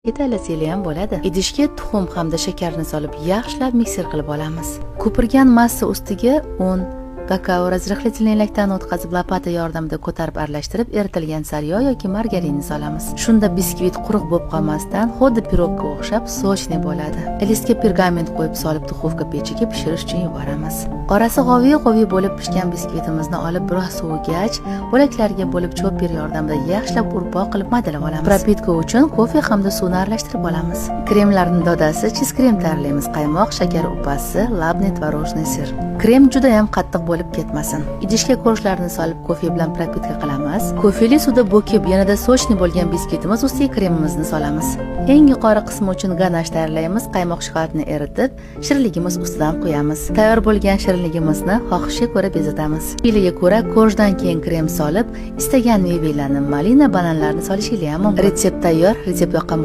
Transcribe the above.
Yetalasiyle ham bo'ladi. Idishga tuxum hamda shakarni solib yaxshilab mikser qilib olamiz. Ko'pirgan massa ustiga un, kakao razrahletilniy lakdan o'tkazib lopata yordamida ko'tarib aralashtirib eritilgan saryo yoki margarinni solamiz. Shunda biskvit quruq bo'lib qolmasdan xuddi pirogga o'xshab sochni bo'ladi. Listga pergament qo'yib solib duxovka pechiga pishirish uchun yuboramiz. Orasi g'oviy bo'lib pishgan biskvitimizni olib biroz sovigach, bo'laklarga bo'lib chopper yordamida yaxshilab urpoq qilib madalab olamiz. Propitka uchun kofe hamda suvni aralashtirib olamiz. Kremlarning dodasi chiz krem tayyorlaymiz. Qaymoq, shakar upasi, labnet va rojniy sir. Krem juda ham qattiq bo'lib ketmasin. Idishga ko'rishlarni solib kofe bilan propitka qilamiz. Kofeli suvda bo'kib, yanada sochni bo'lgan biskvitimiz ustiga kremimizni solamiz. Eng yuqori qismi uchun ganash tayyorlaymiz. Qaymoq shokoladni eritib, shirinligimiz ustidan qo'yamiz. Tayyor bo'lgan shirinligimizni xohishga ko'ra bezatamiz. Filiga ko'ra ko'rshdan keyin krem solib, istagan mevalarni, malina, bananlarni solishingiz ham mumkin. Retsept tayyor. Retsept yoqqan bo'lsa